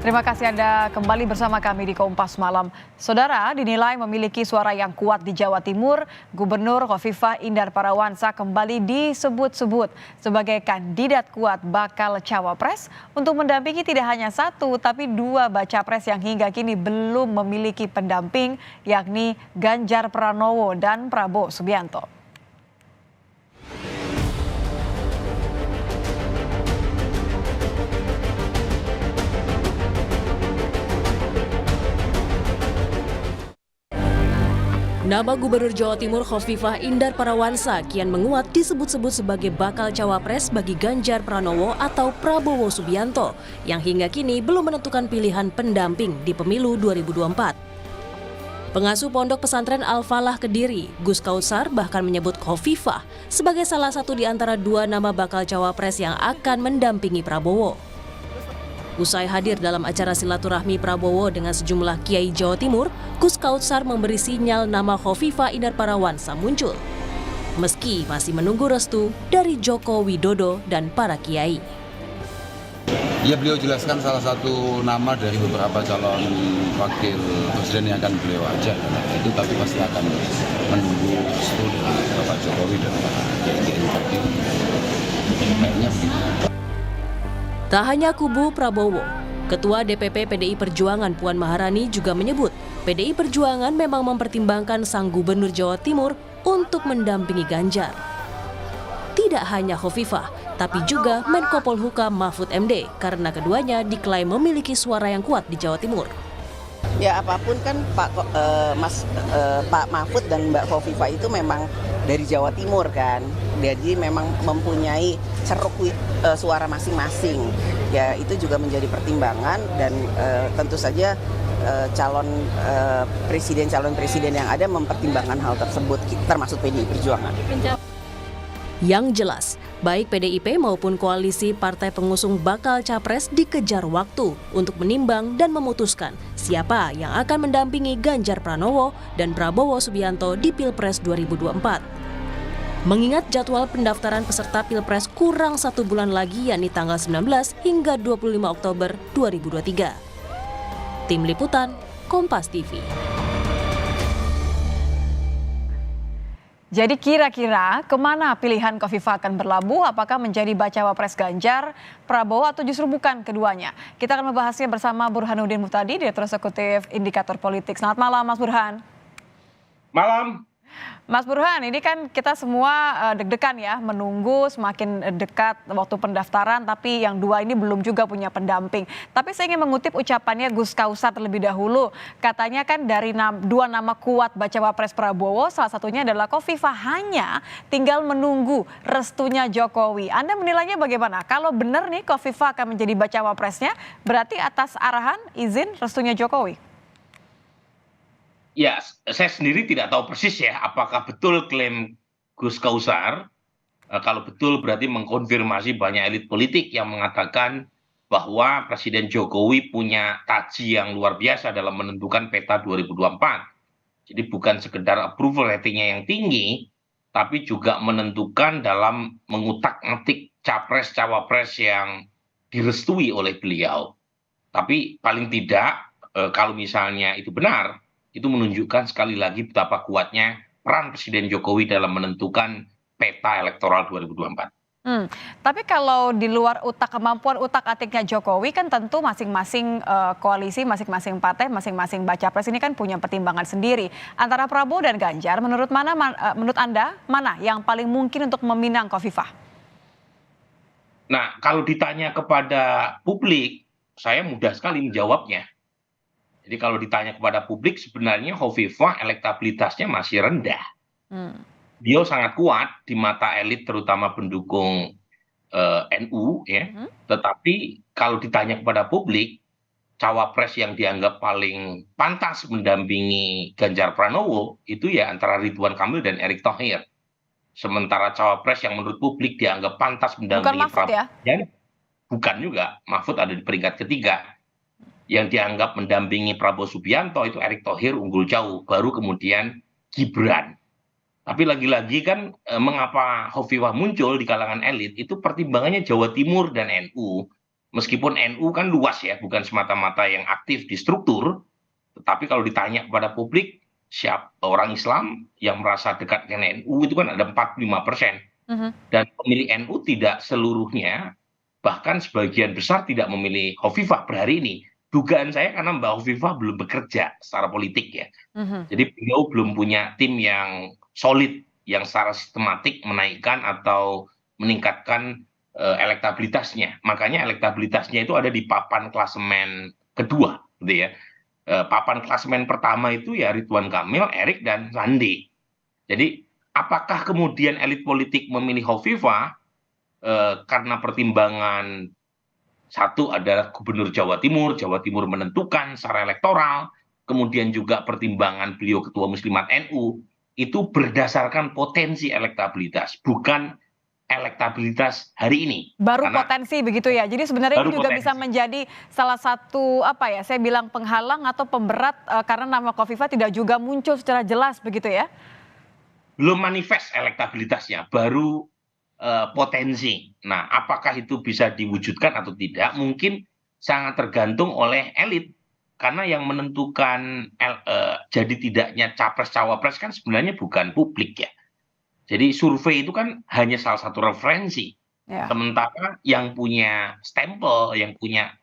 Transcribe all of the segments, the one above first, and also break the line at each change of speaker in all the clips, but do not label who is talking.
Terima kasih Anda kembali bersama kami di Kompas Malam. Saudara, dinilai memiliki suara yang kuat di Jawa Timur, Gubernur Khofifah Indar Parawansa kembali disebut-sebut sebagai kandidat kuat bakal cawapres untuk mendampingi tidak hanya satu, tapi dua baca pres yang hingga kini belum memiliki pendamping, yakni Ganjar Pranowo dan Prabowo Subianto.
Nama Gubernur Jawa Timur Khofifah Indar Parawansa kian menguat disebut-sebut sebagai bakal cawapres bagi Ganjar Pranowo atau Prabowo Subianto yang hingga kini belum menentukan pilihan pendamping di pemilu 2024. Pengasuh Pondok Pesantren Al-Falah Kediri, Gus Kautsar bahkan menyebut Khofifah sebagai salah satu di antara dua nama bakal cawapres yang akan mendampingi Prabowo. Usai hadir dalam acara silaturahmi Prabowo dengan sejumlah kiai Jawa Timur, Gus Kautsar memberi sinyal nama Khofifah Indar Parawansa muncul. Meski masih menunggu restu dari Joko Widodo dan para kiai.
Ya, beliau jelaskan salah satu nama dari beberapa calon wakil presiden yang akan beliau ajak. Itu tapi pasti akan menunggu restu dari Bapak Jokowi dan Pak kiai-kiai tadi. Kayaknya begitu.
Tak hanya kubu Prabowo, Ketua DPP PDI Perjuangan Puan Maharani juga menyebut PDI Perjuangan memang mempertimbangkan sang Gubernur Jawa Timur untuk mendampingi Ganjar. Tidak hanya Khofifah, tapi juga Menko Polhukam Mahfud MD karena keduanya diklaim memiliki suara yang kuat di Jawa Timur.
Ya apapun kan Pak Mahfud dan Mbak Khofifah itu memang dari Jawa Timur kan, jadi memang mempunyai ceruk suara masing-masing. Ya itu juga menjadi pertimbangan dan tentu saja calon presiden yang ada mempertimbangkan hal tersebut, termasuk PDI Perjuangan.
Yang jelas, baik PDIP maupun koalisi partai pengusung bakal capres dikejar waktu untuk menimbang dan memutuskan siapa yang akan mendampingi Ganjar Pranowo dan Prabowo Subianto di Pilpres 2024. Mengingat jadwal pendaftaran peserta Pilpres kurang 1 bulan lagi, yakni tanggal 19 hingga 25 Oktober 2023. Tim Liputan, Kompas TV.
Jadi kira-kira kemana pilihan Khofifah akan berlabuh? Apakah menjadi bacawa pres Ganjar, Prabowo atau justru bukan keduanya? Kita akan membahasnya bersama Burhanuddin Muhtadi, Direktur Eksekutif Indikator Politik. Selamat malam Mas Burhan.
Malam.
Mas Burhan, ini kan kita semua deg-degan ya, menunggu semakin dekat waktu pendaftaran, tapi yang dua ini belum juga punya pendamping. Tapi saya ingin mengutip ucapannya Gus Kautsar terlebih dahulu. Katanya kan dari dua nama kuat bacawa pres Prabowo, salah satunya adalah Khofifah, hanya tinggal menunggu restunya Jokowi. Anda menilainya bagaimana? Kalau benar nih Khofifah akan menjadi bacawa presnya, berarti atas arahan, izin, restunya Jokowi?
Ya, saya sendiri tidak tahu persis ya apakah betul klaim Gus Kautsar. Kalau betul berarti mengkonfirmasi banyak elit politik yang mengatakan bahwa Presiden Jokowi punya taji yang luar biasa dalam menentukan peta 2024. Jadi bukan sekedar approval ratingnya yang tinggi, tapi juga menentukan dalam mengutak-atik capres-cawapres yang direstui oleh beliau. Tapi paling tidak kalau misalnya itu benar, itu menunjukkan sekali lagi betapa kuatnya peran Presiden Jokowi dalam menentukan peta elektoral 2024.
Tapi kalau di luar kemampuan utak-atiknya Jokowi kan tentu masing-masing koalisi, masing-masing partai, masing-masing baca pres ini kan punya pertimbangan sendiri. Antara Prabowo dan Ganjar, menurut Anda mana yang paling mungkin untuk meminang Khofifah?
Nah, kalau ditanya kepada publik, saya mudah sekali menjawabnya. Jadi kalau ditanya kepada publik, sebenarnya Khofifah elektabilitasnya masih rendah. Dia sangat kuat di mata elit, terutama pendukung NU, ya. Tetapi kalau ditanya kepada publik, cawapres yang dianggap paling pantas mendampingi Ganjar Pranowo itu ya antara Ridwan Kamil dan Erick Thohir. Sementara cawapres yang menurut publik dianggap pantas mendampingi
Mahfud ya?
Bukan juga, Mahfud ada di peringkat ketiga. Yang dianggap mendampingi Prabowo Subianto itu Erick Thohir unggul jauh, baru kemudian Gibran. Tapi lagi-lagi kan mengapa Khofifah muncul di kalangan elit itu pertimbangannya Jawa Timur dan NU. Meskipun NU kan luas ya, bukan semata-mata yang aktif di struktur, tetapi kalau ditanya kepada publik, siapa orang Islam yang merasa dekat dengan NU itu kan ada 45%.
Mhm.
Dan pemilih NU tidak seluruhnya, bahkan sebagian besar tidak memilih Hovifah per hari ini. Dugaan saya karena Mbak Hovifah belum bekerja secara politik ya.
Mhm.
Jadi beliau belum punya tim yang solid, yang secara sistematik menaikkan atau meningkatkan elektabilitasnya. Makanya elektabilitasnya itu ada di papan klasemen kedua, gitu ya. Papan klasemen pertama itu ya Ridwan Kamil, Erik dan Sandi. Jadi apakah kemudian elit politik memilih Hovifah karena pertimbangan satu adalah Gubernur Jawa Timur menentukan secara elektoral, kemudian juga pertimbangan beliau Ketua Muslimat NU, itu berdasarkan potensi elektabilitas, bukan elektabilitas hari ini.
Baru
Karena
potensi begitu ya. Jadi sebenarnya
baru
ini juga bisa
potensi.
menjadi salah satu apa ya, saya bilang penghalang atau pemberat karena nama Kofifa tidak juga muncul secara jelas begitu ya.
Belum manifest elektabilitasnya, baru potensi. Nah, apakah itu bisa diwujudkan atau tidak? Mungkin sangat tergantung oleh elit. Karena yang menentukan jadi tidaknya capres-cawapres kan sebenarnya bukan publik ya. Jadi survei itu kan hanya salah satu referensi.
Ya.
Sementara yang punya stempel, yang punya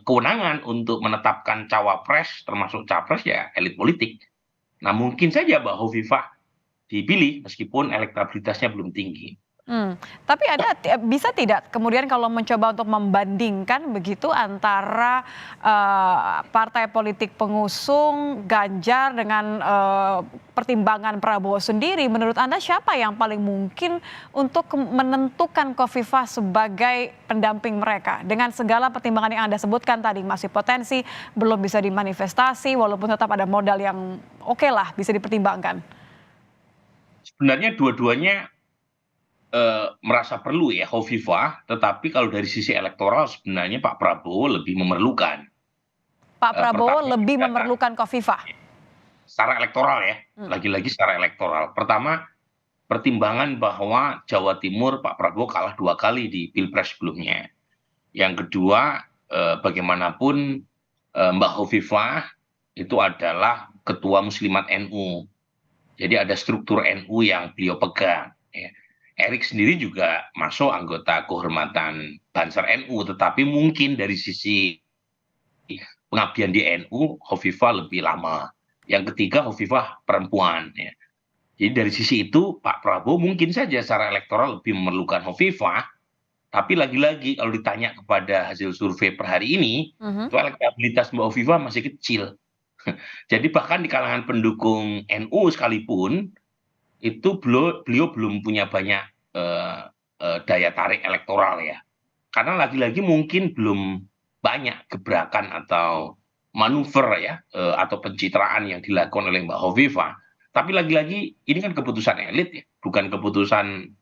kewenangan untuk menetapkan cawapres termasuk capres ya elit politik. Nah, mungkin saja Mbak Hovifah dipilih meskipun elektabilitasnya belum tinggi.
Tapi bisa tidak kemudian kalau mencoba untuk membandingkan begitu antara partai politik pengusung Ganjar dengan pertimbangan Prabowo sendiri, menurut Anda siapa yang paling mungkin untuk menentukan Kofifa sebagai pendamping mereka dengan segala pertimbangan yang Anda sebutkan tadi, masih potensi, belum bisa dimanifestasi walaupun tetap ada modal yang oke lah bisa dipertimbangkan.
Sebenarnya dua-duanya merasa perlu ya Hovifah, tetapi kalau dari sisi elektoral sebenarnya Pak Prabowo lebih memerlukan.
Pak Prabowo
Pertama,
lebih memerlukan Kofifa.
secara elektoral ya, lagi-lagi secara elektoral. Pertama, pertimbangan bahwa Jawa Timur Pak Prabowo kalah 2 kali di Pilpres sebelumnya. Yang kedua, bagaimanapun Mbak Hovifah itu adalah Ketua Muslimat NU. Jadi ada struktur NU yang beliau pegang. Ya. Erik sendiri juga masuk anggota kehormatan Banser NU, tetapi mungkin dari sisi pengabdian di NU, Hovifah lebih lama. Yang ketiga, Hovifah perempuan. Ya. Jadi dari sisi itu, Pak Prabowo mungkin saja secara elektoral lebih memerlukan Hovifah, tapi lagi-lagi kalau ditanya kepada hasil survei per hari ini, itu elektabilitas Mbak Hovifah masih kecil. Jadi bahkan di kalangan pendukung NU sekalipun, itu beliau belum punya banyak daya tarik elektoral ya. Karena lagi-lagi mungkin belum banyak gebrakan atau manuver ya, atau pencitraan yang dilakukan oleh Mbak Hovifah. Tapi lagi-lagi ini kan keputusan elit ya, bukan keputusan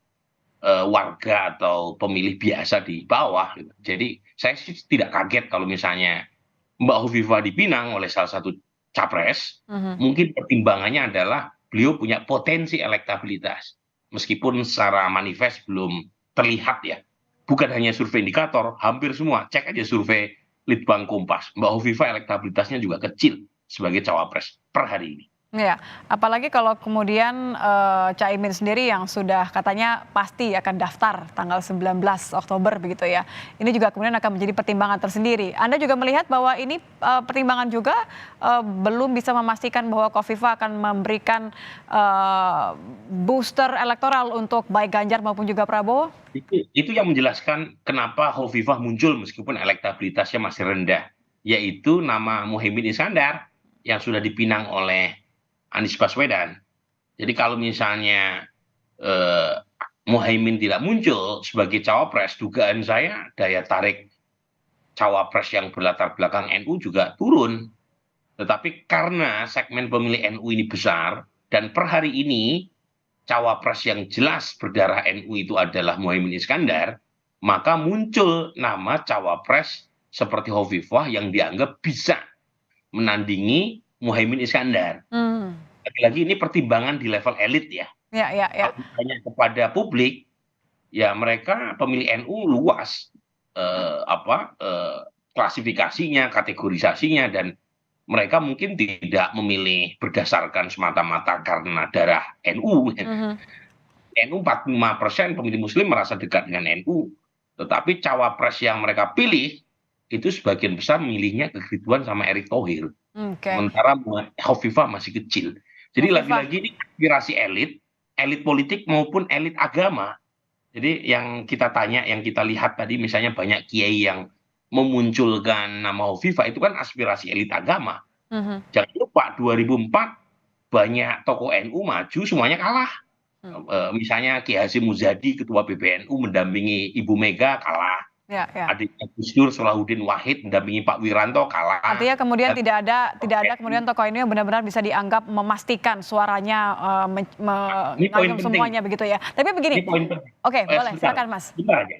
warga atau pemilih biasa di bawah. Gitu. Jadi saya sih tidak kaget kalau misalnya Mbak Hovifah dipinang oleh salah satu capres, mungkin pertimbangannya adalah beliau punya potensi elektabilitas. Meskipun secara manifest belum terlihat ya. Bukan hanya survei indikator, hampir semua. Cek aja survei Litbang Kompas. Mbak Hovifah elektabilitasnya juga kecil sebagai cawapres per hari ini.
Ya, apalagi kalau kemudian Caimin sendiri yang sudah katanya pasti akan daftar tanggal 19 Oktober begitu ya. Ini juga kemudian akan menjadi pertimbangan tersendiri. Anda juga melihat bahwa ini pertimbangan juga belum bisa memastikan bahwa Kofifa akan memberikan booster elektoral untuk baik Ganjar maupun juga Prabowo?
Itu yang menjelaskan kenapa Hovifah muncul meskipun elektabilitasnya masih rendah. Yaitu nama Muhaimin Iskandar yang sudah dipinang oleh Anies Baswedan. Jadi kalau misalnya Muhaimin tidak muncul sebagai cawapres, dugaan saya daya tarik cawapres yang berlatar belakang NU juga turun. Tetapi karena segmen pemilih NU ini besar, dan per hari ini cawapres yang jelas berdarah NU itu adalah Muhaimin Iskandar, maka muncul nama cawapres seperti Hovifah yang dianggap bisa menandingi Muhaimin Iskandar. Lagi-lagi ini pertimbangan di level elit ya.
Ya.
Kalau ditanya kepada publik, ya mereka pemilih NU luas. klasifikasinya, kategorisasinya, dan mereka mungkin tidak memilih berdasarkan semata-mata karena darah NU. NU 45% pemilih Muslim merasa dekat dengan NU, tetapi cawapres yang mereka pilih itu sebagian besar milihnya ke Ridwan sama Erick Thohir.
Oke.
Sementara Hovifah masih kecil. Jadi
Hovifah.
lagi-lagi ini aspirasi elit politik maupun elit agama. Jadi yang kita tanya, yang kita lihat tadi misalnya banyak kiai yang memunculkan nama Hovifah itu kan aspirasi elit agama. Jangan lupa 2004 banyak tokoh NU maju semuanya kalah. Misalnya Kiai Hasyim Muzadi ketua PBNU mendampingi Ibu Mega kalah.
Ya.
Adiknya Gus Dur Salahuddin Wahid mendampingi Pak Wiranto kalah.
Artinya kemudian tidak ada kemudian tokoh ini yang benar-benar bisa dianggap memastikan suaranya
Ini poin
mengangkat
penting.
semuanya begitu ya. Tapi begini.
Ini poin penting.
Oke, boleh,
Sebentar,
silakan Mas.
sebentar aja.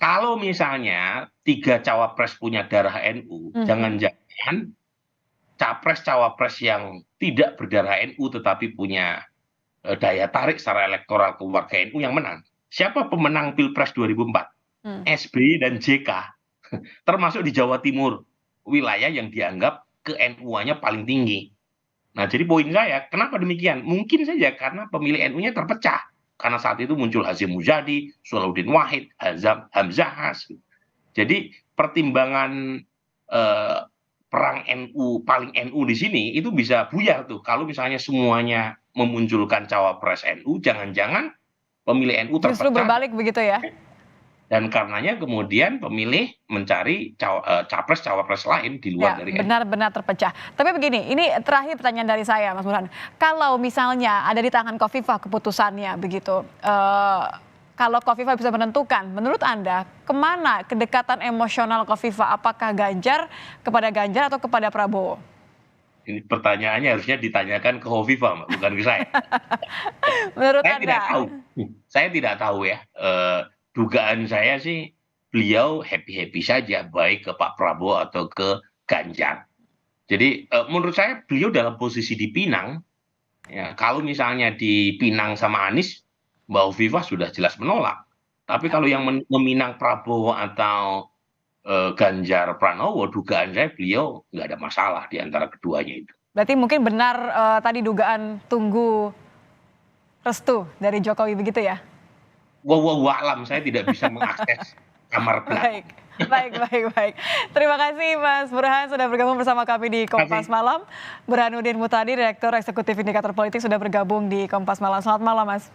Kalau misalnya 3 cawapres punya darah NU, jangan-jangan capres-cawapres yang tidak berdarah NU tetapi punya daya tarik secara elektoral ke warga NU yang menang. Siapa pemenang Pilpres 2004? SBY dan JK. Termasuk di Jawa Timur, wilayah yang dianggap ke NU-nya paling tinggi. Nah, jadi poin saya, kenapa demikian? Mungkin saja karena pemilih NU-nya terpecah. Karena saat itu muncul Hasyim Muzadi, Salahuddin Wahid, Hamzah. Jadi pertimbangan perang NU, paling NU di sini itu bisa buyar tuh. Kalau misalnya semuanya memunculkan cawapres NU, jangan-jangan pemilih NU terpecah.
Justru berbalik begitu ya?
Dan karenanya kemudian pemilih mencari capres-cawapres lain di luar dari NU.
Benar-benar terpecah. Tapi begini, ini terakhir pertanyaan dari saya, Mas Burhan. Kalau misalnya ada di tangan Khofifah keputusannya begitu, kalau Khofifah bisa menentukan, menurut Anda kemana kedekatan emosional Khofifah? Apakah kepada Ganjar atau kepada Prabowo?
Ini pertanyaannya harusnya ditanyakan ke Khofifah, bukan ke saya.
Menurut
Saya
Anda?
tidak tahu. Saya tidak tahu ya. Dugaan saya sih beliau happy-happy saja, baik ke Pak Prabowo atau ke Ganjar. Jadi menurut saya beliau dalam posisi di Pinang, ya, kalau misalnya di Pinang sama Anies, Mbak Hovifah sudah jelas menolak. Tapi kalau yang meminang Prabowo atau Ganjar Pranowo, dugaan saya beliau nggak ada masalah di antara keduanya itu.
Berarti mungkin benar tadi dugaan tunggu restu dari Jokowi begitu ya?
Alam, saya tidak bisa mengakses kamar belakang.
Baik. Terima kasih Mas Burhan sudah bergabung bersama kami di Kompas Malam. Burhanuddin Muhtadi, Direktur Eksekutif Indikator Politik sudah bergabung di Kompas Malam. Selamat malam Mas.